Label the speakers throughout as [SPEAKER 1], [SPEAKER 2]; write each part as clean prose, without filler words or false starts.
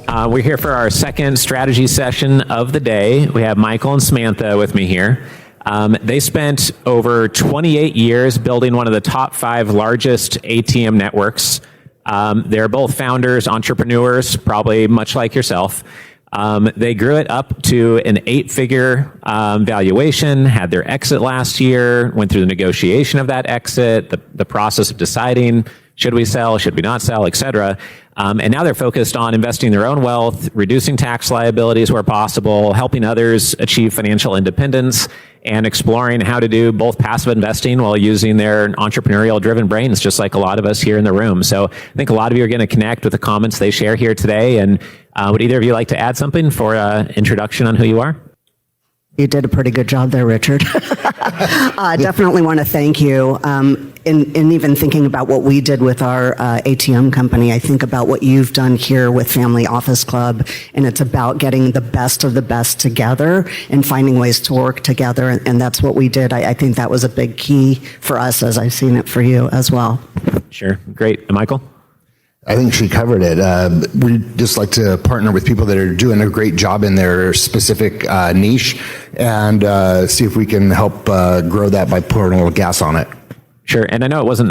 [SPEAKER 1] We're here for our second strategy session of the day. We have Michael and Samantha with me here. They spent over 28 years building one of the top 5 largest ATM networks. They're both founders, entrepreneurs, probably much like yourself. They grew it up to an 8-figure valuation, had their exit last year, went through the negotiation of that exit, the process of deciding, should we sell, should we not sell, et cetera. And now they're focused on investing their own wealth, reducing tax liabilities where possible, helping others achieve financial independence, and exploring how to do both passive investing while using their entrepreneurial driven brains, just like a lot of us here in the room. So I think a lot of you are going to connect with the comments they share here today. And would either of you like to add something for an introduction on who you are?
[SPEAKER 2] You did a pretty good job there, Richard. I definitely want to thank you. In even thinking about what we did with our ATM company, I think about what you've done here with Family Office Club, and it's about getting the best of the best together and finding ways to work together, and that's what we did. I think that was a big key for us, as I've seen it for you as well.
[SPEAKER 1] Sure. Great. And Michael?
[SPEAKER 3] I think she covered it. We just like to partner with people that are doing a great job in their specific niche and see if we can help grow that by pouring a little gas on it.
[SPEAKER 1] Sure. And I know it wasn't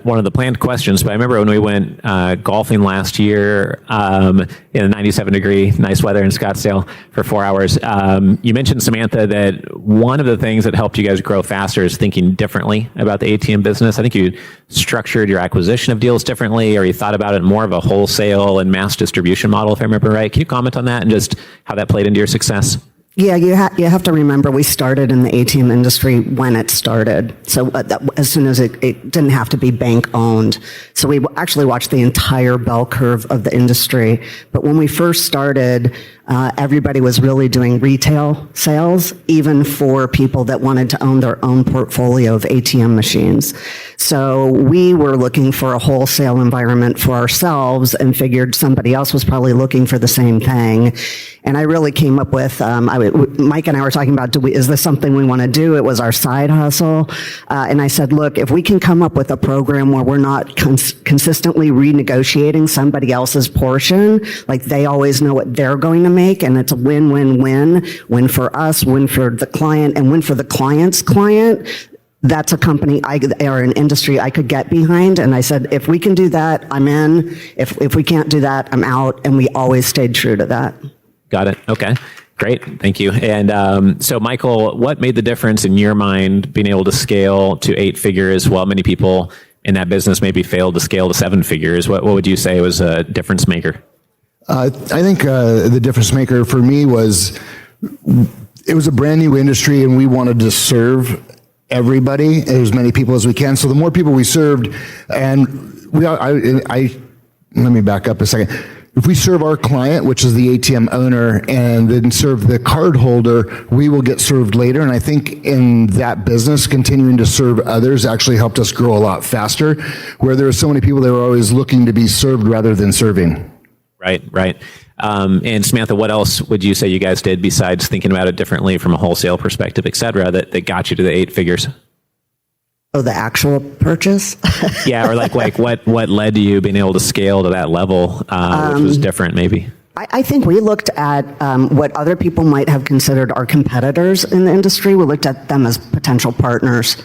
[SPEAKER 1] one of the planned questions, but I remember when we went golfing last year in a 97-degree nice weather in Scottsdale for 4 hours. You mentioned, Samantha, that one of the things that helped you guys grow faster is thinking differently about the ATM business. I think you structured your acquisition of deals differently, or you thought about it more of a wholesale and mass distribution model, if I remember right. Can you comment on that and just how that played into your success?
[SPEAKER 2] Yeah, you have to remember we started in the ATM industry when it started. So as soon as it didn't have to be bank owned. So we actually watched the entire bell curve of the industry. But when we first started, everybody was really doing retail sales, even for people that wanted to own their own portfolio of ATM machines. So we were looking for a wholesale environment for ourselves and figured somebody else was probably looking for the same thing. And I really came up with, Mike and I were talking about, is this something we want to do? It was our side hustle. And I said, look, if we can come up with a program where we're not consistently renegotiating somebody else's portion, like they always know what they're going to make, and it's a win-win-win, win for us, win for the client, and win for the client's client, that's a company or an industry I could get behind. And I said, if we can do that, I'm in. If we can't do that, I'm out. And we always stayed true to that.
[SPEAKER 1] Got it. Okay. Great. Thank you. And so, Michael, what made the difference in your mind being able to scale to 8 figures while many people in that business maybe failed to scale to 7 figures? What would you say was a difference maker?
[SPEAKER 3] I think the difference maker for me was it was a brand new industry, and we wanted to serve everybody, as many people as we can. So the more people we served, and let me back up a second. If we serve our client, which is the ATM owner, and then serve the card holder, we will get served later. And I think in that business, continuing to serve others actually helped us grow a lot faster, where there were so many people that were always looking to be served rather than serving.
[SPEAKER 1] Right. And Samantha, what else would you say you guys did besides thinking about it differently from a wholesale perspective, et cetera, that got you to the 8 figures?
[SPEAKER 2] Oh, the actual purchase?
[SPEAKER 1] Yeah, or like what led to you being able to scale to that level, which was different maybe?
[SPEAKER 2] I think we looked at what other people might have considered our competitors in the industry. We looked at them as potential partners.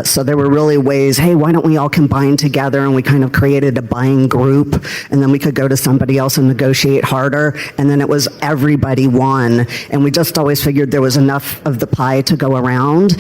[SPEAKER 2] So there were really ways, hey, why don't we all combine together? And we kind of created a buying group, and then we could go to somebody else and negotiate harder. And then it was everybody won. And we just always figured there was enough of the pie to go around.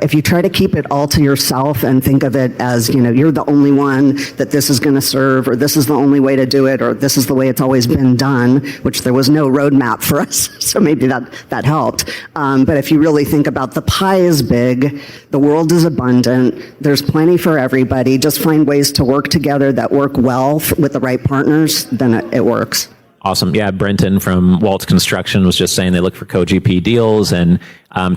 [SPEAKER 2] If you try to keep it all to yourself and think of it as, you're the only one that this is going to serve, or this is the only way to do it, or this is the way it's always been done, which there was no roadmap for us. So maybe that helped. But if you really think about the pie is big, the world is abundant, there's plenty for everybody, just find ways to work together that work well with the right partners, then it works.
[SPEAKER 1] Awesome. Yeah, Brenton from Waltz Construction was just saying they look for co-GP deals, and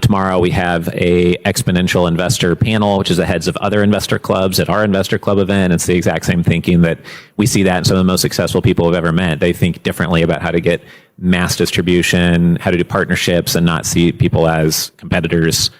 [SPEAKER 1] tomorrow we have a exponential investor panel, which is the heads of other investor clubs at our investor club event. It's the exact same thinking that we see that in some of the most successful people we've ever met. They think differently about how to get mass distribution, how to do partnerships, and not see people as competitors,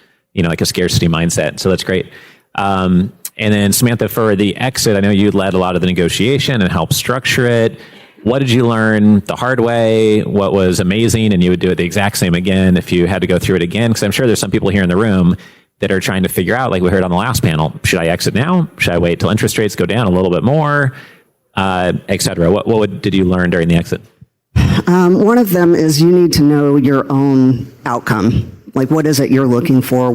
[SPEAKER 1] like a scarcity mindset. So that's great. And then Samantha, for the exit, I know you led a lot of the negotiation and helped structure it. what did you learn the hard way? What was amazing, and you would do it the exact same again if you had to go through it again? Because I'm sure there's some people here in the room that are trying to figure out, like we heard on the last panel, should I exit now? Should I wait till interest rates go down a little bit more, et cetera? What did you learn during the exit?
[SPEAKER 2] One of them is you need to know your own outcome. Like, what is it you're looking for?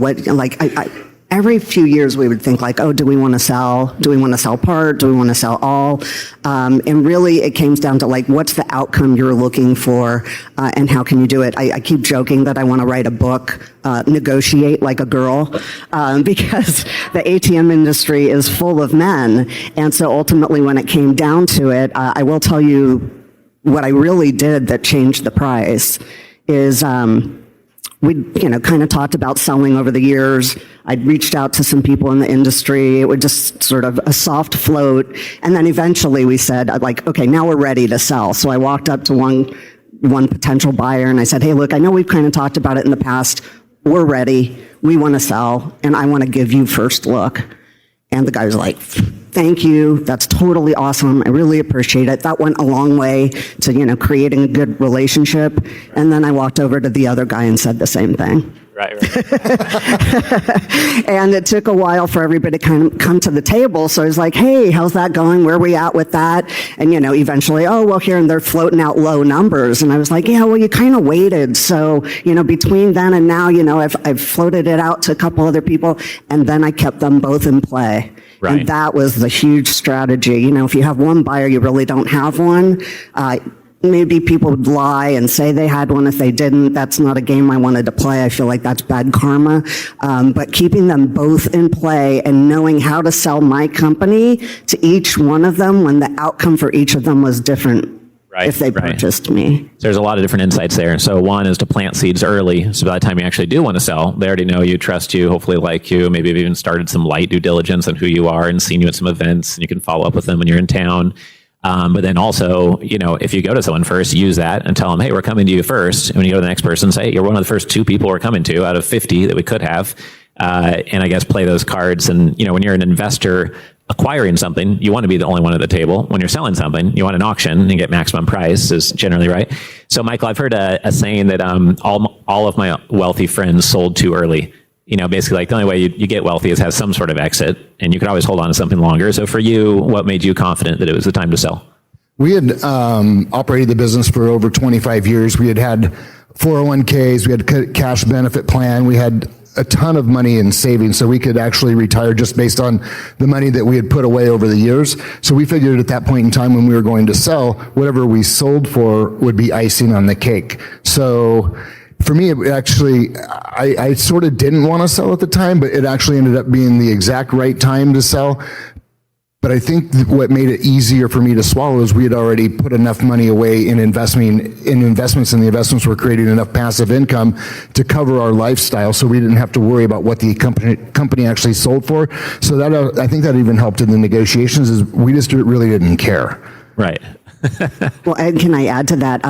[SPEAKER 2] Every few years we would think like, oh, do we want to sell? Do we want to sell part? Do we want to sell all? And really it came down to like, what's the outcome you're looking for, and how can you do it? I keep joking that I want to write a book, Negotiate Like a Girl, because the ATM industry is full of men. And so ultimately when it came down to it, I will tell you what I really did that changed the price is, we, kind of talked about selling over the years. I'd reached out to some people in the industry. It was just sort of a soft float. And then eventually we said, like, okay, now we're ready to sell. So I walked up to one potential buyer and I said, hey, look, I know we've kind of talked about it in the past. We're ready. We want to sell and I want to give you first look. And the guy was like, thank you. That's totally awesome. I really appreciate it. That went a long way to, creating a good relationship. And then I walked over to the other guy and said the same thing.
[SPEAKER 1] Right.
[SPEAKER 2] And it took a while for everybody to kind of come to the table. So I was like, hey, how's that going? Where are we at with that? And, eventually, oh, well, here, and they're floating out low numbers. And I was like, yeah, well, you kind of waited. So, between then and now, I've floated it out to a couple other people, and then I kept them both in play.
[SPEAKER 1] Right.
[SPEAKER 2] And that was the huge strategy. If you have one buyer, you really don't have one. Maybe people would lie and say they had one if they didn't. That's not a game I wanted to play. I feel like that's bad karma. But keeping them both in play and knowing how to sell my company to each one of them when the outcome for each of them was different. Right, if they purchased me.
[SPEAKER 1] There's a lot of different insights there. So one is to plant seeds early. So by the time you actually do want to sell, they already know you, trust you, hopefully like you, maybe have even started some light due diligence on who you are and seen you at some events, and you can follow up with them when you're in town. But then also, if you go to someone first, use that and tell them, hey, we're coming to you first. And when you go to the next person, say, hey, you're one of the first 2 people we're coming to out of 50 that we could have. And I guess play those cards. And, when you're an investor acquiring something, you want to be the only one at the table. When you're selling something, you want an auction and get maximum price is generally right. So, Michael, I've heard a saying that all of my wealthy friends sold too early. Basically like the only way you get wealthy is have some sort of exit, and you could always hold on to something longer. So for you, what made you confident that it was the time to sell?
[SPEAKER 3] We had operated the business for over 25 years. We had 401ks, we had a cash benefit plan, we had a ton of money in savings, so we could actually retire just based on the money that we had put away over the years. So we figured at that point in time when we were going to sell, whatever we sold for would be icing on the cake. So for me, it actually, I sort of didn't want to sell at the time, but it actually ended up being the exact right time to sell. But I think what made it easier for me to swallow is we had already put enough money away in investments, and the investments were creating enough passive income to cover our lifestyle, so we didn't have to worry about what the company actually sold for. So that I think that even helped in the negotiations, is we just really didn't care.
[SPEAKER 1] Right.
[SPEAKER 2] Well, Ed, can I add to that?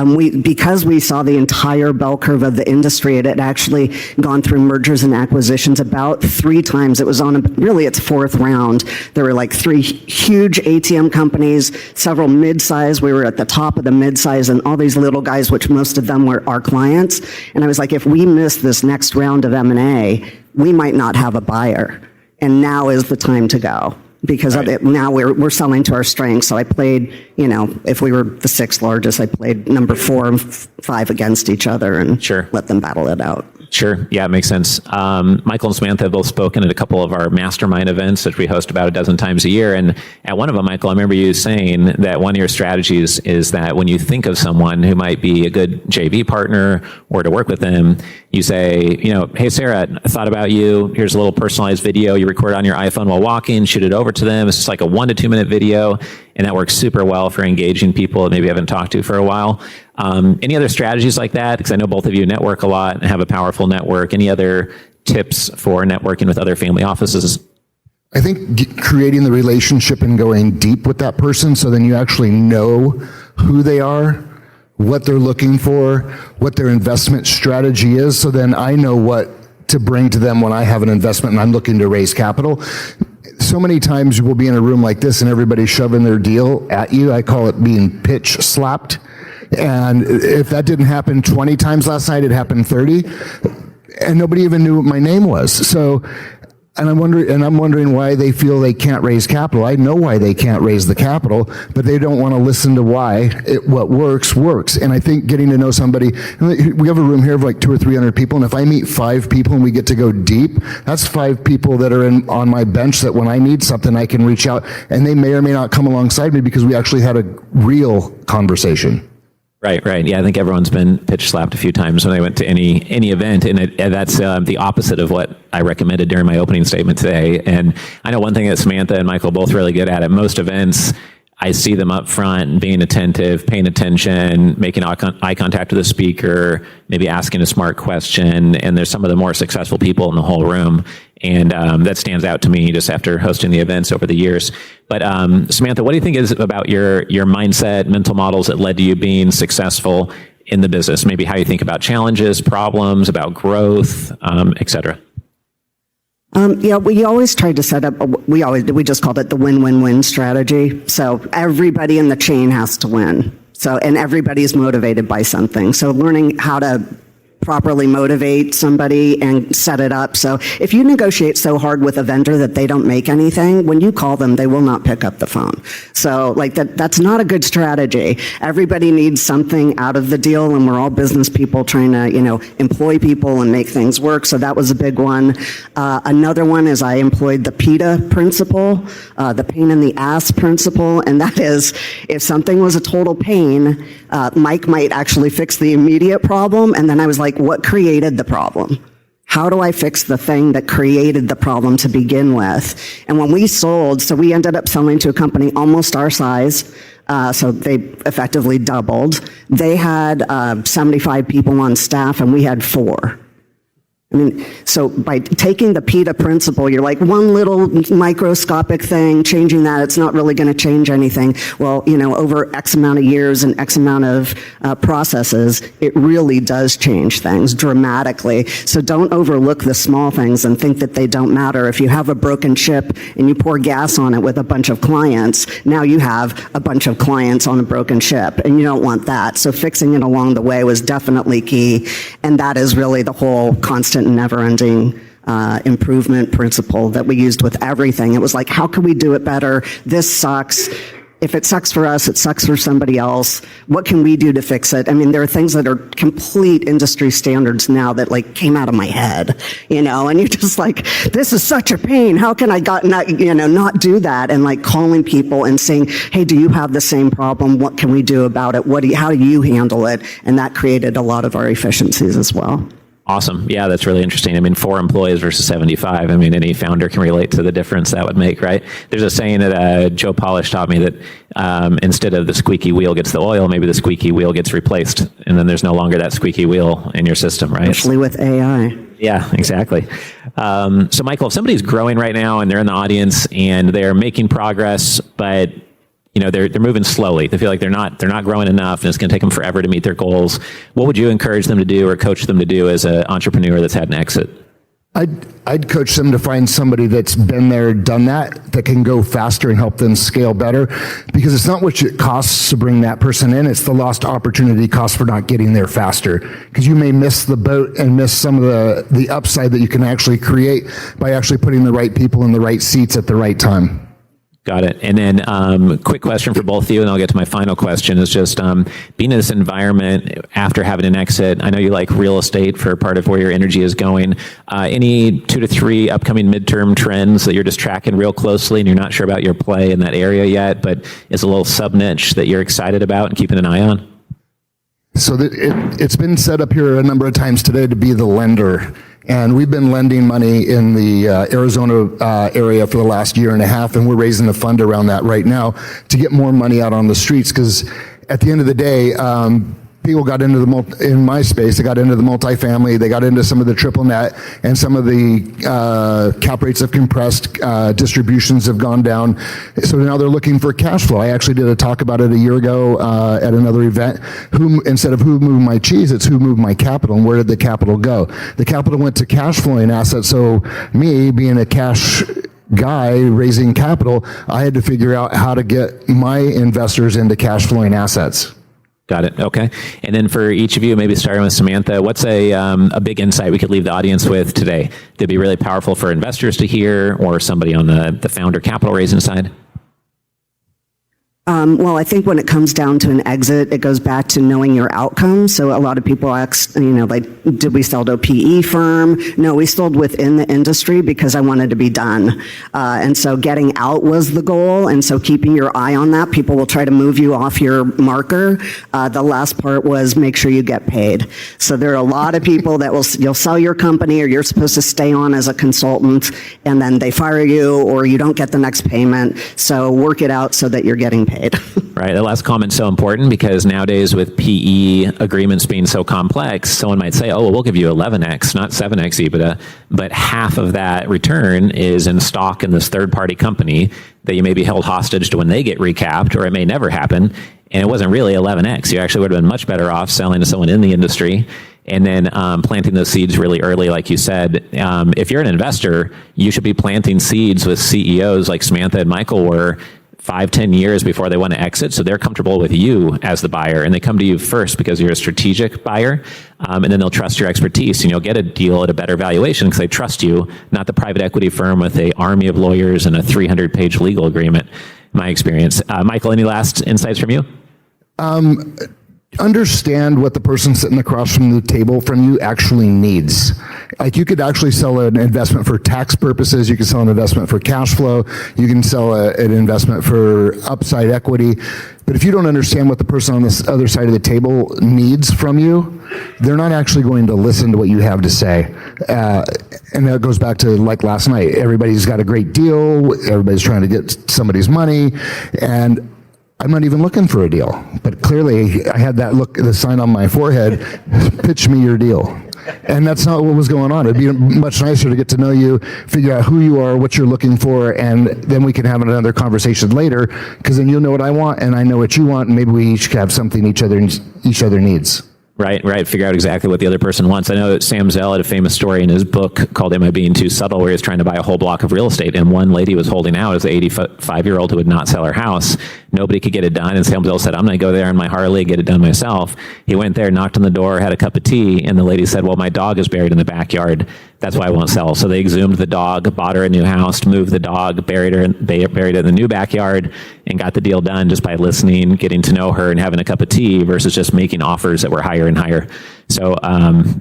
[SPEAKER 2] Because we saw the entire bell curve of the industry, it had actually gone through mergers and acquisitions about 3 times. It was on really its 4th round. There were like 3 huge ATM companies, several mid-size. We were at the top of the mid-size, and all these little guys, which most of them were our clients. And I was like, if we miss this next round of M&A, we might not have a buyer. And now is the time to go. Because right. Now we're selling to our strengths. So I played, if we were the 6th largest, I played number 4 and 5 against each other and let them battle it out.
[SPEAKER 1] Sure. Yeah, it makes sense. Michael and Samantha have both spoken at a couple of our mastermind events, which we host about a dozen times a year. And at one of them, Michael, I remember you saying that one of your strategies is that when you think of someone who might be a good JV partner or to work with them, you say, hey, Sarah, I thought about you. Here's a little personalized video you record on your iPhone while walking, shoot it over to them. It's just like a 1 to 2 minute video. And that works super well for engaging people that maybe you haven't talked to for a while. Any other strategies like that? Because I know both of you network a lot and have a powerful network. Any other tips for networking with other family offices?
[SPEAKER 3] I think creating the relationship and going deep with that person, so then you actually know who they are, what they're looking for, what their investment strategy is. So then I know what to bring to them when I have an investment and I'm looking to raise capital. so many times we'll be in a room like this and everybody's shoving their deal at you. I call it being pitch slapped. And if that didn't happen 20 times last night, it happened 30. And nobody even knew what my name was. So, and I'm wondering why they feel they can't raise capital. I know why they can't raise the capital, but they don't want to listen to why what works. And I think getting to know somebody, we have a room here of like 200 or 300 people, and if I meet 5 people and we get to go deep, that's 5 people that are on my bench that when I need something, I can reach out, and they may or may not come alongside me because we actually had a real conversation.
[SPEAKER 1] Right. Yeah, I think everyone's been pitch slapped a few times when they went to any event, and that's the opposite of what I recommended during my opening statement today. And I know one thing that Samantha and Michael both really good at most events, I see them up front being attentive, paying attention, making eye contact with the speaker, maybe asking a smart question, and there's some of the more successful people in the whole room. And that stands out to me just after hosting the events over the years. But Samantha, what do you think is about your mindset, mental models that led to you being successful in the business? Maybe how you think about challenges, problems, about growth, et cetera.
[SPEAKER 2] Yeah, we always tried to set up, we just called it the win-win-win strategy. So everybody in the chain has to win. So, and everybody's motivated by something. So learning how to properly motivate somebody and set it up. So if you negotiate so hard with a vendor that they don't make anything, when you call them, they will not pick up the phone. So like that's not a good strategy. Everybody needs something out of the deal, and we're all business people trying to, employ people and make things work. So that was a big one. Another one is I employed the PITA principle, the pain in the ass principle. And that is, if something was a total pain, Mike might actually fix the immediate problem. And then I was like, what created the problem? How do I fix the thing that created the problem to begin with? And when we sold, so we ended up selling to a company almost our size. So they effectively doubled. They had 75 people on staff, and we had 4. I mean, so by taking the PITA principle, you're like, one little microscopic thing, changing that, it's not really going to change anything. Well, over X amount of years and X amount of processes, it really does change things dramatically. So don't overlook the small things and think that they don't matter. If you have a broken ship and you pour gas on it with a bunch of clients, now you have a bunch of clients on a broken ship, and you don't want that. So fixing it along the way was definitely key, and that is really the whole constant never-ending improvement principle that we used with everything. It was like, how can we do it better? This sucks. If it sucks for us, it sucks for somebody else. What can we do to fix it? I mean, there are things that are complete industry standards now that came out of my head, and you're just like, this is such a pain. How can I not do that? And calling people and saying, hey, do you have the same problem? What can we do about it? How do you handle it? And that created a lot of our efficiencies as well.
[SPEAKER 1] Awesome. Yeah, that's really interesting. I mean, 4 employees versus 75. I mean, any founder can relate to the difference that would make, right? There's a saying that Joe Polish taught me that instead of the squeaky wheel gets the oil, maybe the squeaky wheel gets replaced, and then there's no longer that squeaky wheel in your system, right?
[SPEAKER 2] Especially with AI.
[SPEAKER 1] Yeah, exactly. So, Michael, if somebody's growing right now and they're in the audience and they're making progress, but they're moving slowly. They feel like they're not growing enough, and it's going to take them forever to meet their goals. What would you encourage them to do or coach them to do as an entrepreneur that's had an exit?
[SPEAKER 3] I'd coach them to find somebody that's been there, done that can go faster and help them scale better, because it's not what it costs to bring that person in, it's the lost opportunity cost for not getting there faster, because you may miss the boat and miss some of the upside that you can actually create by actually putting the right people in the right seats at the right time.
[SPEAKER 1] Got it. And then quick question for both of you, and I'll get to my final question, is just being in this environment after having an exit. I know you like real estate for part of where your energy is going. Any 2 to 3 upcoming midterm trends that you're just tracking real closely and you're not sure about your play in that area yet, but is a little sub-niche that you're excited about and keeping an eye on?
[SPEAKER 3] So it's been set up here a number of times today to be the lender. And we've been lending money in the Arizona area for the last year and a half, and we're raising a fund around that right now to get more money out on the streets, because at the end of the day, people got into in my space, they got into the multifamily, they got into some of the triple net, and some of the cap rates have compressed, distributions have gone down. So now they're looking for cash flow. I actually did a talk about it a year ago at another event. Instead of who moved my cheese, it's who moved my capital, and where did the capital go? The capital went to cash flowing assets. So me being a cash guy raising capital, I had to figure out how to get my investors into cash flowing assets.
[SPEAKER 1] Got it. Okay. And then for each of you, maybe starting with Samantha, what's a big insight we could leave the audience with today that'd be really powerful for investors to hear, or somebody on the founder capital raising side?
[SPEAKER 2] Well, I think when it comes down to an exit, it goes back to knowing your outcome. So a lot of people ask, like, did we sell to a PE firm? No, we sold within the industry because I wanted to be done. And so getting out was the goal. And so keeping your eye on that, people will try to move you off your marker. The last part was make sure you get paid. So there are a lot of people that you'll sell your company, or you're supposed to stay on as a consultant, and then they fire you, or you don't get the next payment. So work it out so that you're getting paid.
[SPEAKER 1] Right. The last comment's so important, because nowadays with PE agreements being so complex, someone might say, oh, well, we'll give you 11x, not 7x EBITDA, but half of that return is in stock in this third-party company that you may be held hostage to when they get recapped, or it may never happen. And it wasn't really 11x. You actually would have been much better off selling to someone in the industry, and then planting those seeds really early, like you said. If you're an investor, you should be planting seeds with CEOs like Samantha and Michael were 5-10 years before they want to exit, so they're comfortable with you as the buyer, and they come to you first because you're a strategic buyer, and then they'll trust your expertise, and you'll get a deal at a better valuation because they trust you, not the private equity firm with an army of lawyers and a 300-page legal agreement. My experience. Michael, any last insights from you?
[SPEAKER 3] Understand what the person sitting across from the table from you actually needs. Like, you could actually sell an investment for tax purposes. You can sell an investment for cash flow. You can sell an investment for upside equity. But if you don't understand what the person on this other side of the table needs from you, they're not actually going to listen to what you have to say. And that goes back to, like, last night. Everybody's got a great deal. Everybody's trying to get somebody's money. And I'm not even looking for a deal, but clearly I had the sign on my forehead, pitch me your deal. And that's not what was going on. It'd be much nicer to get to know you, figure out who you are, what you're looking for, and then we can have another conversation later, because then you'll know what I want and I know what you want, and maybe we each have something each other needs.
[SPEAKER 1] Right. Figure out exactly what the other person wants. I know that Sam Zell had a famous story in his book called Am I Being Too Subtle, where he was trying to buy a whole block of real estate, and one lady was holding out as an 85-year-old who would not sell her house. Nobody could get it done, and Sam Zell said, I'm going to go there on my Harley and get it done myself. He went there, knocked on the door, had a cup of tea, and the lady said, well, my dog is buried in the backyard. That's why I won't sell. So they exhumed the dog, bought her a new house, moved the dog, buried it in the new backyard, and got the deal done just by listening, getting to know her, and having a cup of tea versus just making offers that were higher and higher. So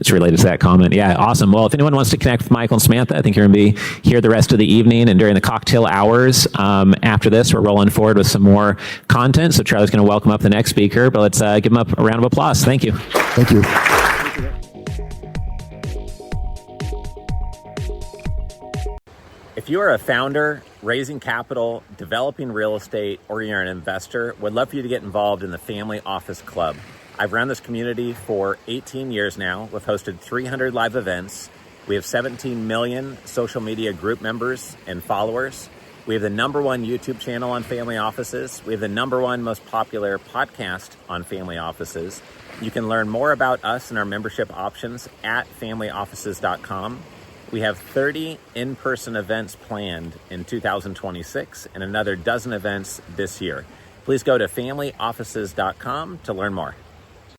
[SPEAKER 1] it's related to that comment. Yeah, awesome. Well, if anyone wants to connect with Michael and Samantha, I think you're going to be here the rest of the evening and during the cocktail hours. After this, we're rolling forward with some more content. So Charlie's going to welcome up the next speaker, but let's give him a round of applause. Thank you.
[SPEAKER 3] Thank you.
[SPEAKER 1] If you are a founder, raising capital, developing real estate, or you're an investor, would love for you to get involved in the Family Office Club. I've run this community for 18 years now. We've hosted 300 live events. We have 17 million social media group members and followers. We have the #1 YouTube channel on family offices. We have the #1 most popular podcast on family offices. You can learn more about us and our membership options at familyoffices.com. We have 30 in-person events planned in 2026 and another dozen events this year. Please go to familyoffices.com to learn more.